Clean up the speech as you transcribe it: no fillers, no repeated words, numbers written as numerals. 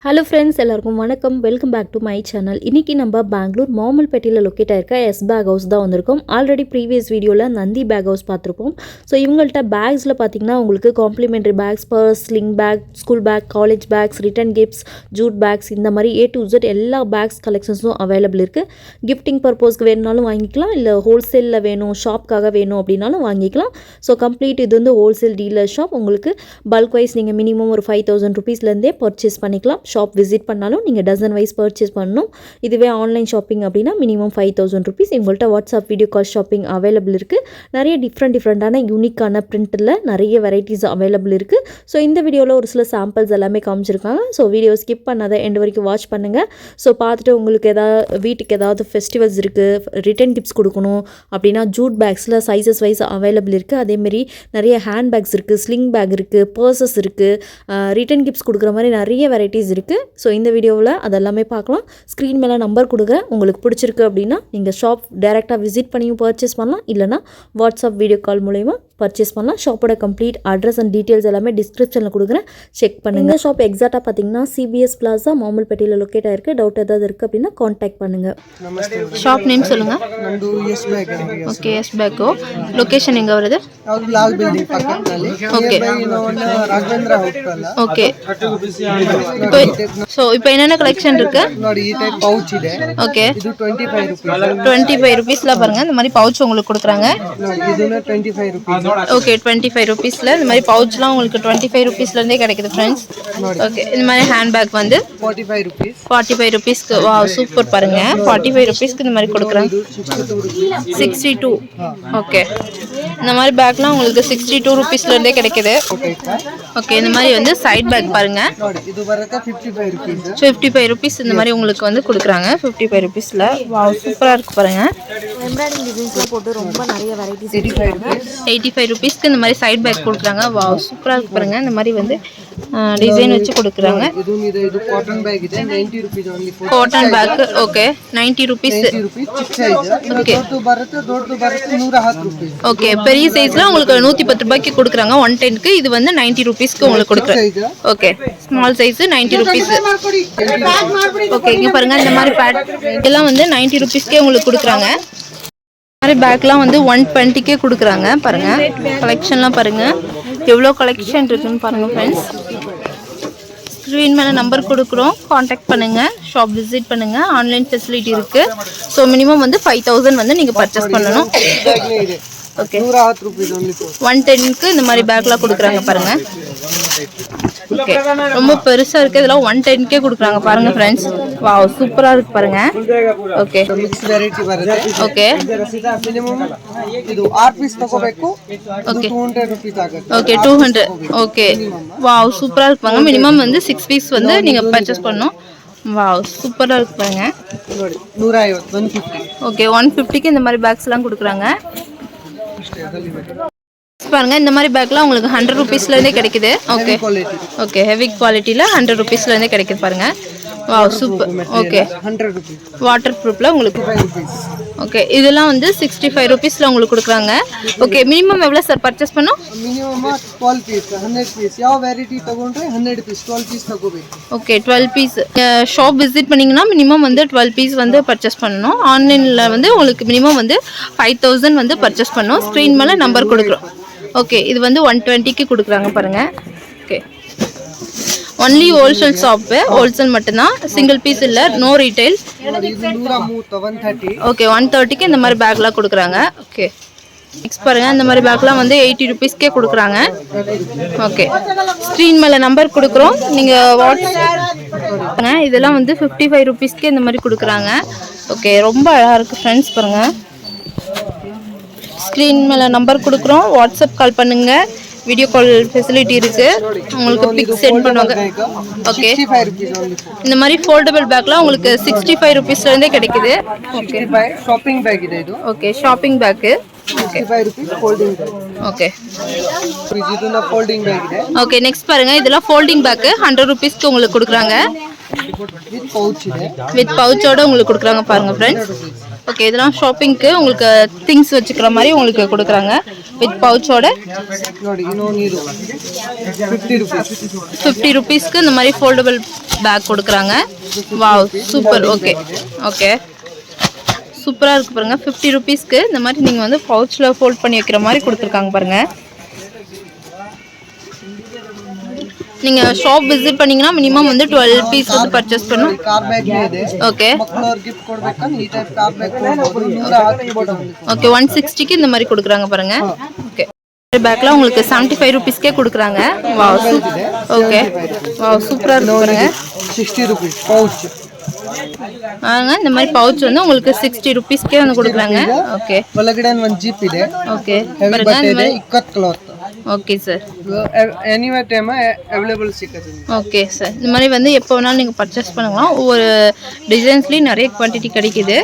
Hello friends, எல்லாருக்கும் வணக்கம். Welcome back to my channel. இன்றைக்கி நம்ம பெங்களூர் மாமல்பேட்டையில் லொக்கேட் ஆயிருக்க எஸ் பேக் ஹவுஸ் தான் வந்திருக்கோம். ஆல்ரெடி ப்ரீவியஸ் வீடியோவில் நந்தி பேக் ஹவுஸ் பார்த்துருப்போம். ஸோ இவங்கள்ட்ட பேக்ஸில் பார்த்திங்கன்னா உங்களுக்கு complimentary bags, purse, sling bag, school bag, college bags, return gifts, jute bags, இந்த மாதிரி A to Z எல்லா பேக்ஸ் கலெக்ஷன்ஸும் அவைலபிள் இருக்குது. கிஃப்டிங் பர்பஸ்க்கு வேணுனாலும் வாங்கிக்கலாம், இல்லை ஹோல்சேலில் வேணும், ஷாப்க்காக வேணும் அப்படின்னாலும் வாங்கிக்கலாம். ஸோ கம்ப்ளீட் இது வந்து ஹோல்சேல் டீலர் ஷாப். உங்களுக்கு பல்க் வைஸ் நீங்கள் மினிமம் ஒரு 5000 ருபீஸ்லேருந்தே பர்ச்சேஸ் பண்ணிக்கலாம். ஷாப் விசிட் பண்ணாலும் நீங்கள் டசன் வைஸ் பர்ச்சேஸ் பண்ணணும். இதுவே ஆன்லைன் ஷாப்பிங் அப்படின்னா மினிமம் 5000 ருபீஸ். எங்கள்கிட்ட WhatsApp video call shopping available இருக்குது. நிறைய டிஃப்ரெண்ட்டான யூனிக்கான பிரிண்டில் நிறைய வெரைட்டிஸ் அவைலபிள் இருக்குது. ஸோ இந்த வீடியோவில் ஒரு சில சாம்பிள்ஸ் எல்லாமே காமிச்சிருக்காங்க. ஸோ வீடியோ ஸ்கிப் பண்ணாத எண்ட் வரைக்கும் வாட்ச் பண்ணுங்கள். ஸோ பார்த்துட்டு உங்களுக்கு வீட்டுக்கு ஏதாவது ஃபெஸ்டிவல்ஸ் இருக்குது, ரிட்டன் கிஃப்ட்ஸ் கொடுக்கணும் அப்படின்னா ஜூட் பேக்ஸில் சைஸஸ் வைஸ் அவைலபிள் இருக்குது. அதேமாரி நிறைய ஹேண்ட் பேக்ஸ் இருக்குது, ஸ்லிங் பேக் இருக்குது, பர்சஸ் இருக்குது, ரிட்டன் கிஃப்ட்ஸ் கொடுக்குற மாதிரி நிறைய வெரைட்டிஸ் இருக்குது. ஸோ இந்த வீடியோவில் அதெல்லாமே பார்க்கலாம். ஸ்க்ரீன் மேலே நம்பர் கொடுக்குறேன். உங்களுக்கு பிடிச்சிருக்கு அப்படின்னா நீங்கள் ஷாப் டைரெக்டாக விசிட் பண்ணியும் பர்ச்சேஸ் பண்ணலாம், இல்லைனா வாட்ஸ்அப் வீடியோ கால் மூலயமா பர்ச்சேஸ் பண்ணலாம். ஷாப்போட கம்ப்ளீட் அட்ரஸ் அண்ட் டீட்டெயில்ஸ் எல்லாமே டிஸ்கிரிப்ஷனில் கொடுக்குறேன், செக் பண்ணுங்கள். இந்த ஷாப் எக்ஸாக்டாக பார்த்தீங்கன்னா CBS பிளாசா மாமல்பேட்டையில் லொக்கேட் ஆயிருக்கு. டவுட் ஏதாவது இருக்குது அப்படின்னா காண்டாக்ட் பண்ணுங்கள். ஷாப் நேம் சொல்லுங்கள். ஓகே, எஸ் பேக்கோ. லொகேஷன் எங்கே வருது? Okay okay. இப்போ என்னென்ன கலெக்ஷன் இருக்கு? ஓகே, 25 ருபீஸ்ல பாருங்க. இந்த மாதிரி பவுச் உங்களுக்கு கொடுக்குறாங்க. ஓகே, 25 ருபீஸ்ல இந்த மாதிரி பவுச்லாம் உங்களுக்கு 25 ருபீஸ்ல இருந்தே கிடைக்குது ஃப்ரெண்ட்ஸ். ஓகே, இந்த மாதிரி ஹேண்ட் பேக் வந்து 45 ருபீஸ்க்கு. வா, சூப்பர் பாருங்க. 45 ருபீஸ்க்கு இந்த மாதிரி கொடுக்குறாங்க. 62. ஓகே, இந்த மாதிரி பேக்லாம் உங்களுக்கு 62 ருபீஸ்ல இருந்தே கிடைக்குது. ஓகே, இந்த மாதிரி வந்து சைட் பேக் பாருங்க, 55 ருபீஸ் இந்த மாதிரி உங்களுக்கு வந்து கொடுக்குறாங்க. 55 ருபீஸ்ல. வா, சூப்பரா இருக்கு பாருங்க. எம்ப்ராய்டிங் டிசைன்ஸ்லாம் போட்டு ரொம்ப நிறைய வெரைட்டிஸ். 85 ருபீஸ்க்கு இந்த மாதிரி சைட் பேக் கொடுக்குறாங்க. வா, சூப்பரா இருக்கு பாருங்க. இந்த மாதிரி வந்து டிசைன் வச்சு கொடுக்குறாங்க. Cotton bag. Okay, 90 rupees. Okay okay, பெரிய சைஸ்ல உங்களுக்கு 110 ரூபாய்க்கு கொடுக்குறாங்க. 110க்கு. இது வந்து 90 ருபீஸ்க்கு உங்களுக்கு கொடுக்குறாங்க. Okay, small size 90 rupees. Okay, இங்க பாருங்க. இந்த மாதிரி பேட் எல்லாம் வந்து 90 ருபீஸ்க்கே உங்களுக்கு கொடுக்குறாங்க. இந்த மாதிரி பேக்லாம் வந்து 120க்கே கொடுக்குறாங்க. பாருங்க, கலெக்ஷன்லாம் பாருங்க, எவ்வளோ கலெக்ஷன் இருக்குன்னு பாருங்க ஃப்ரெண்ட்ஸ். ஸ்க்ரீன் மேலே நம்பர் கொடுக்குறோம், காண்டாக்ட் பண்ணுங்கள், ஷாப் விசிட் பண்ணுங்கள். ஆன்லைன் ஃபெசிலிட்டி இருக்குது. ஸோ மினிமம் வந்து 5000 வந்து நீங்கள் பர்ச்சேஸ் பண்ணணும். ஓகே, 110க்கு இந்த மாதிரி பேக்லாம் கொடுக்குறாங்க பாருங்க. ஓகே, ரொம்ப பெருசாக இருக்குது. இதெல்லாம் 110க்கே கொடுக்குறாங்க பாருங்க ஃப்ரெண்ட்ஸ். வா, சூப்பராக இருக்கு பாருங்க. Okay okay okay 200. ஓகே, வா, சூப்பராக இருக்கு பாருங்க. மினிமம் வந்து 6 பீஸ் வந்து நீங்கள் பர்ச்சேஸ் பண்ணணும். வா, சூப்பராக இருக்கு பாருங்க. ஓகே, 150க்கு இந்த மாதிரி பேக்ஸ்லாம் கொடுக்குறாங்க பாருங்க. இந்த மாதிரி பேக்லாம் உங்களுக்கு 100 ருபீஸ்ல இருந்தே கிடைக்குது. ஓகே ஓகே, ஹெவி குவாலிட்டியில் 100 ருபீஸ்ல இருந்தே கிடைக்குது பாருங்க. வா, சூப்பர். ஓகே, வாட்டர் ப்ரூஃப்ல உங்களுக்கு. ஓகே, இதெல்லாம் வந்து 65 ருபீஸ்ல உங்களுக்கு கொடுக்குறாங்க. ஓகே, மினிமம் எவ்வளோ சார் பர்ச்சேஸ் பண்ணோம்? Okay, 12 piece. ஷாப் விசிட் பண்ணிங்கன்னா மினிமம் வந்து 12 பீஸ் வந்து பர்ச்சேஸ் பண்ணணும். ஆன்லைனில் வந்து உங்களுக்கு மினிமம் வந்து 5000 வந்து பர்ச்சேஸ் பண்ணணும். ஸ்க்ரீன் மேலே நம்பர் கொடுக்குறோம். ஓகே, இது வந்து 120க்கு கொடுக்குறாங்க பாருங்க. Okay, only wholesale shop, wholesale மட்டும்தான், சிங்கிள் பீஸ் இல்லை, நோ ரீட்டைல். ஓகே, 130க்கு இந்த மாதிரி பேக்லாம் கொடுக்குறாங்க. ஓகே, நெக்ஸ்ட் பாருங்க. இந்த மாதிரி பேக்லாம் வந்து 80 ருபீஸ்க்கே கொடுக்குறாங்க. ஓகே, ஸ்க்ரீன் மேலே நம்பர் கொடுக்குறோம், நீங்கள் வாட்ஸ்அப். இதெல்லாம் வந்து 55 ருபீஸ்க்கே இந்த மாதிரி கொடுக்குறாங்க. ஓகே, ரொம்ப அழகாக இருக்குது ஃப்ரெண்ட்ஸ் பாருங்க. ஸ்க்ரீன் மேலே நம்பர் கொடுக்குறோம், வாட்ஸ்அப் கால் பண்ணுங்கள். வீடியோ கால் ஃபெசிலிட்டி இருக்குது, உங்களுக்கு பிக்ஸ் சென்ட் பண்ணுவாங்க. ஓகே, இந்த மாதிரி ஃபோல்டபுள் பேக்லாம் உங்களுக்கு 65 ருபீஸ்லேருந்தே கிடைக்குது. ஓகே, ஷாப்பிங் பேக் இது. Okay, shopping bag. Okay okay, next பாருங்க. இதெல்லாம் ஃபோல்டிங் பேக்கு 100 ருபீஸ்க்கு உங்களுக்கு கொடுக்குறாங்க. வித் பவுச்சோட உங்களுக்கு கொடுக்குறாங்க பாருங்க ஃப்ரெண்ட்ஸ். ஓகே, இதெல்லாம் ஷாப்பிங்க்கு உங்களுக்கு திங்ஸ் வச்சுக்கிற மாதிரி உங்களுக்கு கொடுக்குறாங்க வித் பவுச்சோட. ನೋಡಿ ಇನ್ನೊಂದು ಇದು 50 rupees 50 rupeesக்கு இந்த மாதிரி ஃபோல்டபிள் பேக் கொடுக்குறாங்க. Wow, super. ஓகே ஓகே, சூப்பராக இருக்குது பாருங்கள். 50 rupeesக்கு இந்த மாதிரி நீங்கள் வந்து பவுச்சில் ஃபோல்ட் பண்ணி வைக்கிற மாதிரி கொடுத்துருக்காங்க பாருங்கள். நீங்கள் ஷாப் விசிட் பண்ணிங்கன்னா மினிமம் வந்து 12 பீஸ் வந்து பர்ச்சேஸ் பண்ணணும். ಕಾರ್ ಬ್ಯಾಗ್ ಇದೆ. ஓகே ಮಕ್ಕಳವ್ರ ಗಿಫ್ಟ್ ಕೊಡ್ಬೇಕಂದ್ರೆ ಈ ಟೈಪ್ ಕಾರ್ ಬ್ಯಾಗ್ ಕೊಡ್ಬೋದು. 160 ஓகே, 160க்கு இந்த மாதிரி கொடுக்குறாங்க பாருங்க. ஓகே, பேக்ல உங்களுக்கு 75 rupeesக்கே கொடுக்குறாங்க. வாவ், ஓகே, வாவ், சூப்பராக இருக்கு பாருங்க. 60 rupees pouch. இந்த மாதிரி பவுச் வந்து உங்களுக்கு 60 rupeesக்கே வந்து கொடுக்குறாங்க. ஓகே, ಒಳಗಡೆ ಒಂದು ಜಿಪ್ ಇದೆ. ஓகே ಹೆವಿ பாருங்க ಬಟ್ಟೆ இந்த ಇದೆ, மாதிரி. Ikat cloth. Okay sir, anyway time available ಸಿಗುತ್ತೆ. ஓகே சார், இந்த மாதிரி வந்து எப்போ வேணாலும் நீங்கள் பர்ச்சேஸ் பண்ணலாம். ஒவ்வொரு டிசைன்ஸ்லேயும் நிறைய குவான்டிட்டி கிடைக்குது.